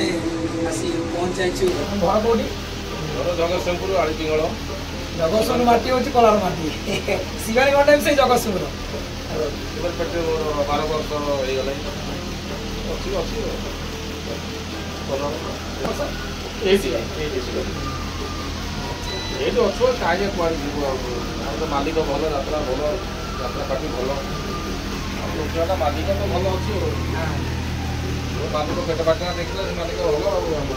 आमे आसी पहुंच जाइछु घर कोडी घर जगतसिंहपुर आली पिंगळ जगतसिंह माटी होची कलार माटी शिवानी गंडा से जगतसिंह रो इबर पेटे 12 वर्ष हे गले अछि बोलो ये तो अच्छो काजे कोन जीवो हम तो मालिक भलो यात्रा पार्टी भलो हम लोकटा मालिक तो भलो अछि हां वो मालिक पेट पाटना देखला मालिक भलो हम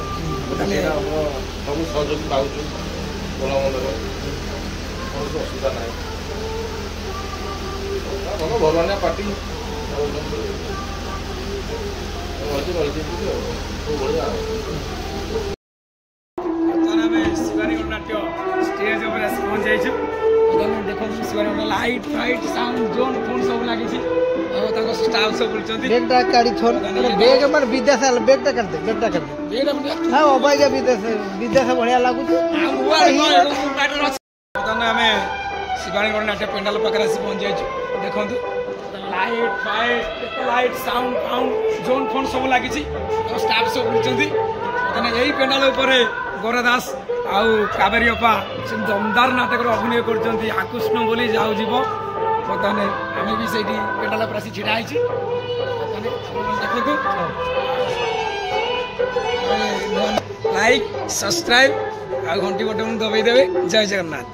सब सहयोग पाउछु भलो मनरे और असुविधा नाही भलो ना पार्टी नाट्य स्टेज ऊपर पहुंच जाइछु देखो Shivani light fight sound zone phone सब लागी छी और ताको स्टाफ सब बोलचंती बेगटा काडी छोड़ बेग मन विदेश बेगटा कर दे बेग हां ओबाई जा विदेश बढ़िया लागु तो हमें शिवानी नाट्य पेंडाल पाखरे पहुंच जाइछु देखंतु लाइट साउंड जोन फोन सब लागी छी और स्टाफ सब बोलचंती यही पेंडाल ऊपर गौरदास आउ कावेरी अपा से दमदार नाटक अभिनय करछंती आकृष्ण बोली जाऊ जीव बर्तमान आम भी से पेंडाल पर आसी छिड़ा है देखो लाइक सब्सक्राइब आ घंटी बटन दबाई देवे जय जगन्नाथ